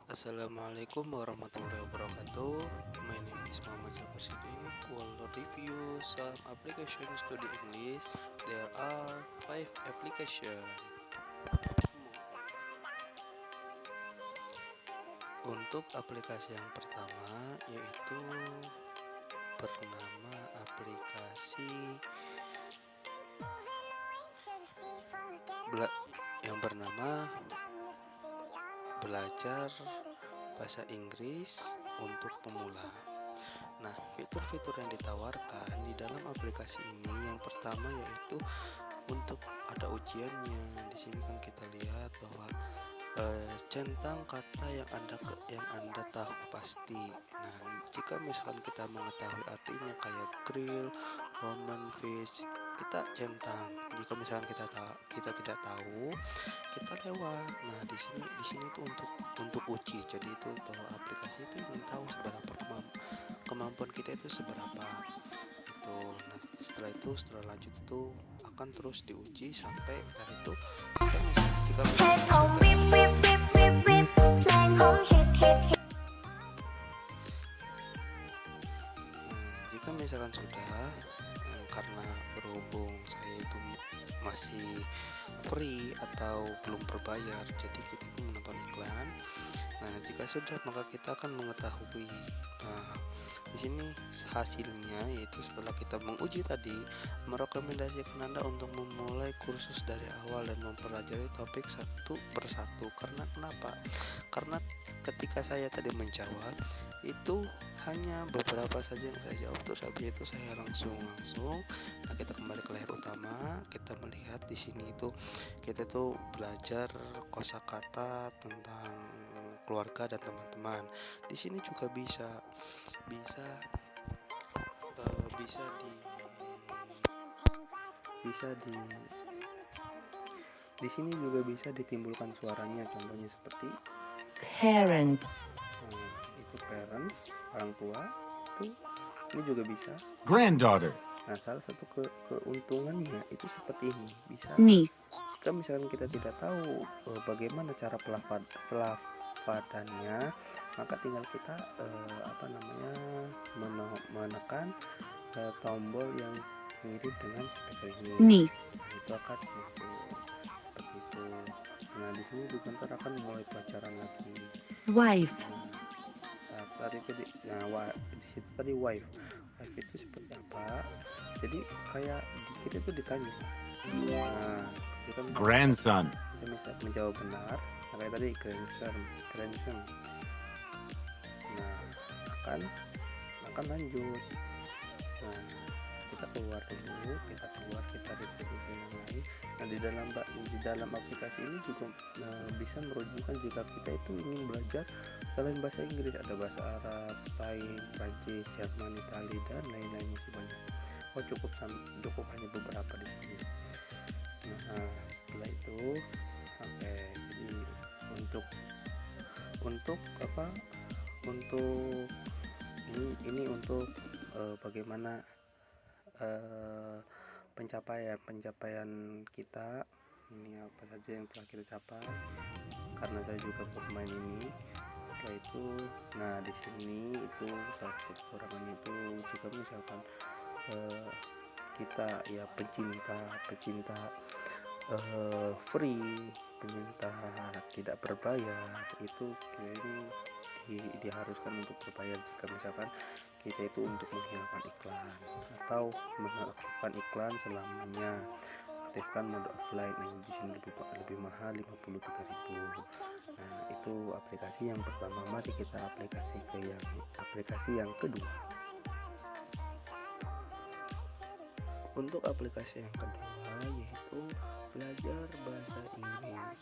Assalamualaikum warahmatullahi wabarakatuh. My name is Muhammad Jafar Siddiq. Will review some applications to the English. There are five applications. Untuk aplikasi yang pertama yaitu bernama aplikasi yang bernama Belajar Bahasa Inggris untuk Pemula. Nah, fitur-fitur yang ditawarkan di dalam aplikasi ini yang pertama yaitu untuk ada ujiannya. Di sini kan kita lihat bahwa centang kata yang anda tahu pasti. Nah, jika misalkan kita mengetahui artinya kayak grill, woman, fish, kita centang. Jika misalkan kita tidak tahu, kita lewat. Nah, di sini itu untuk uji. Jadi itu bahwa aplikasi itu ingin tahu seberapa kemampuan kita itu seberapa. Itu. Nah, setelah lanjut itu akan terus diuji sampai tadi itu jika misalkan sudah karena berhubung saya itu masih free atau belum berbayar, jadi kita itu menonton iklan. Nah, jika sudah maka kita akan mengetahui. Nah, di sini hasilnya yaitu setelah kita menguji tadi, merekomendasikan Anda untuk memulai kursus dari awal dan mempelajari topik satu persatu. Karena kenapa? Karena ketika saya tadi menjawab itu hanya beberapa saja yang saya jawab, terus habis itu saya langsung. Nah, kita kembali ke layar utama, kita melihat di sini itu kita tuh belajar kosakata tentang keluarga dan teman-teman. Di sini juga bisa bisa bisa di sini juga bisa ditimbulkan suaranya, contohnya seperti parents. Itu parents, orang tua. Ini juga bisa Granddaughter. Nah, salah satu keuntungannya itu seperti ini, bisa niece. Jika misalkan kita tidak tahu bagaimana cara pelafadannya, maka tinggal kita menekan tombol yang mirip dengan seperti ini. Niece. Nah, itu akan seperti itu. Nah, di sini juga ntar akan mulai pelajaran lagi. Wife. Tadi di situ tadi wife itu seperti apa? Jadi kayak kita itu ditanya. Nah, kita grandson. Kita bisa menjawab benar. Nah, kayak tadi grandson. Nah, akan lanjut. Nah, kita keluar dulu, kita di posisi yang lain. Nah, di dalam aplikasi ini juga bisa merujukan jika kita itu ingin belajar selain bahasa Inggris, ada bahasa Arab, Spanyol, Prancis, Jerman, Italia dan lain-lain masih banyak. Cukup hanya beberapa di sini. Nah, setelah itu jadi untuk apa? Ini untuk bagaimana pencapaian kita, ini apa saja yang telah kita capai, karena saya juga pemain ini. Setelah itu, nah di sini itu satu kekurangannya itu jika misalkan kita ya pecinta free, pecinta tidak berbayar, itu kayaknya diharuskan untuk berbayar jika misalkan kita itu untuk menghilangkan iklan atau melakukan iklan selamanya. Aktifkan mode offline yang di sini lebih mahal 53.000. Nah, itu aplikasi yang pertama. Mari kita aplikasi yang kedua. Untuk aplikasi yang kedua yaitu belajar bahasa Inggris.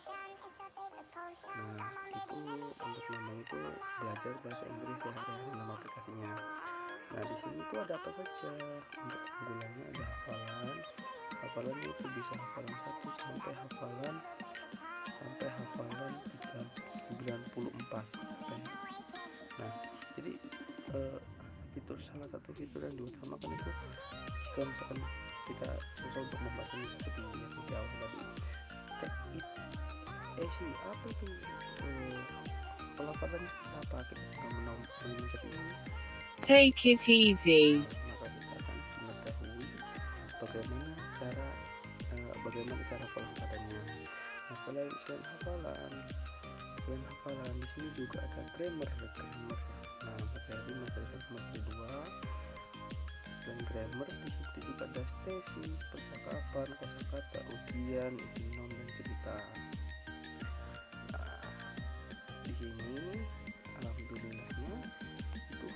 Nah, itu untuk nama itu belajar bahasa Inggris sehari-hari nama aplikasinya. Nah, di sini itu ada apa saja? Untuk keunggulannya ada hafalan itu bisa hafalan 1 sampai hafalan 94. Nah, jadi salah satu fitur yang diutamakan itu jika misalkan kita susah untuk membacanya seperti yang di awal tadi, take it easy. Apa itu pelafalan apa kita mencet ini, Take it easy. maka kita akan mengetahui bagaimana cara pelafalannya. Nah, selain hafalan di sini juga ada grammar. Nah, materi kedua, selain grammar di situ juga ada tesis, percakapan, kosakata, ujian, nom, dan cerita. Nah, di sini alhamdulillahnya itu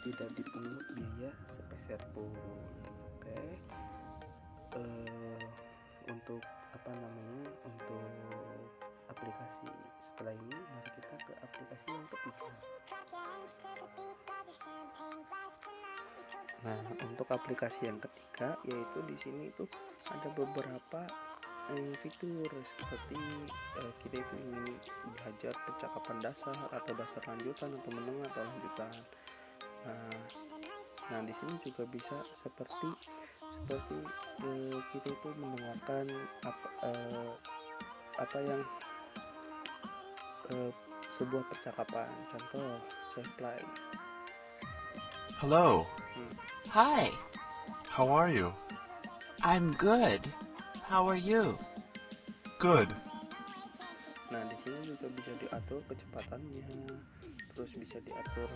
tidak dipungut biaya sepeser pun. Oke. Untuk untuk aplikasi setelah ini, mari kita ke aplikasi yang ketiga. Nah, untuk aplikasi yang ketiga yaitu di sini itu ada beberapa fitur seperti kita itu ingin belajar percakapan dasar atau dasar lanjutan atau menengah atau lanjutan. Nah, di sini juga bisa seperti kita itu mendengarkan apa yang sebuah percakapan. Contoh, saya play. Hello, Hi, how are you? I'm good. How are you? Good. Nah, di sini juga bisa diatur kecepatannya, terus bisa diatur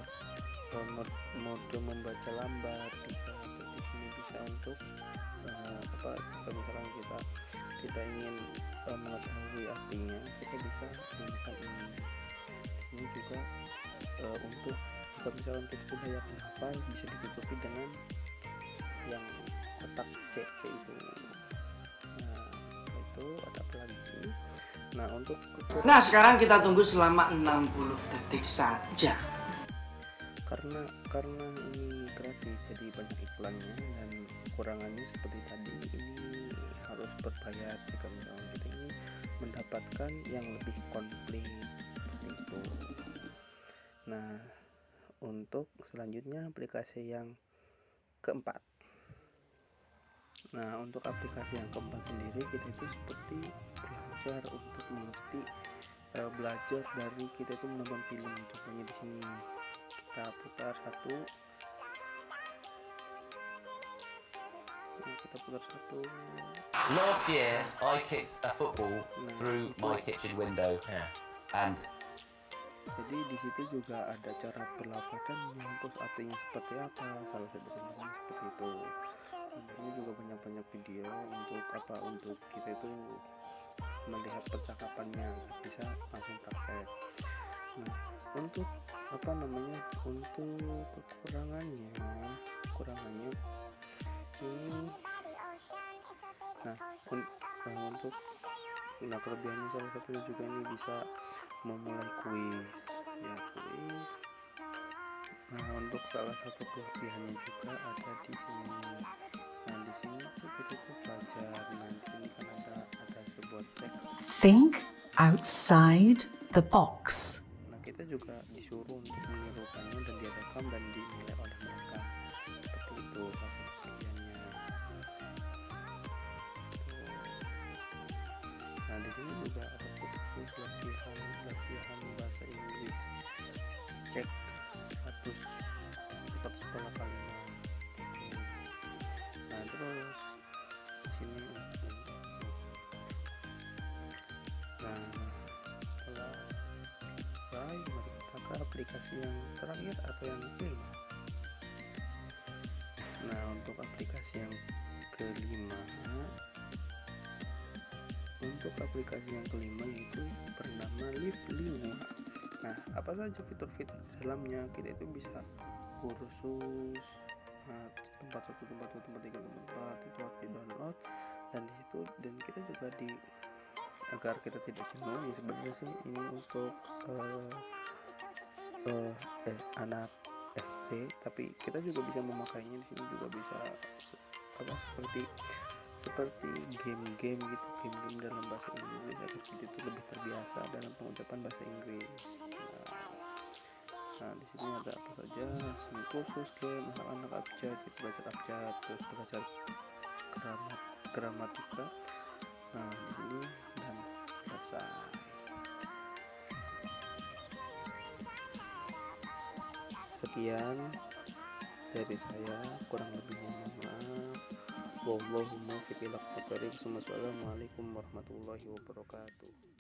mode membaca lambat, bisa. Terus di sini bisa untuk kalau misalkan kita ingin mengetahui artinya, kita bisa menggunakan ini. Di sini juga untuk jika misalkan kita sudah yakin hafal, bisa ditutupi dengan yang kotak C itu. Nah, itu ada apa lagi? Nah, untuk Nah, sekarang kita tunggu selama 60 detik saja. karena ini gratis, jadi banyak iklannya, dan kekurangannya seperti tadi, ini harus berbayar jika misalnya kita ingin mendapatkan yang lebih komplit seperti itu. Nah, untuk selanjutnya aplikasi yang keempat. Nah, untuk aplikasi yang keempat sendiri, kita itu seperti belajar untuk mengerti, belajar dari kita itu menonton film. Contohnya di sini kita putar satu. Nah, kita putar satu. Last year, I kicked a football through my kitchen window, and Jadi di situ juga ada cara pelafalannya, terus artinya seperti apa, salah satu contohnya seperti itu. Ini juga banyak video untuk kita itu melihat percakapannya, bisa langsung praktek. Nah, untuk untuk kekurangannya ini, untuk kelebihannya salah satunya juga ini bisa memulai kuis. Nah, untuk salah satu kelebihannya juga ada di sini. Nah, di sini tuh kita tuh belajar. Nah, di sini kan ada sebuah teks. Think outside the box. Nah, kita juga disuruh untuk menirukannya dan direkam dan dinilai oleh mereka. Seperti itu salah satu kelebihannya. Nah, di sini juga ada kursus latihan bahasa Inggris. Cek 100 pola kalimat. Nah, terus di sini setelah selesai, mari kita ke aplikasi yang terakhir atau yang kelima. Nah, untuk aplikasi yang kelima yaitu bernama Live5. Nah, apa saja fitur-fitur di dalamnya? Kita itu bisa kursus, tempat 1, tempat 2, tempat 3, tempat 4 itu harus di download, dan kita juga agar kita tidak jenuh, ya sebenarnya sih ini untuk anak SD, tapi kita juga bisa memakainya. Di sini juga bisa seperti game-game gitu, game-game dalam bahasa Inggris agar kita itu lebih terbiasa dalam pengucapan bahasa Inggris. Nah, di sini ada apa saja? Kursus game anak-anak abjad, kita belajar abjad, terus belajar gramatika. Nah, di sini dan selesai. Sekian dari saya, kurang lebihnya mohon maaf. Wallahumma fiqh ila aqwam. Wassalamualaikum warahmatullahi wabarakatuh.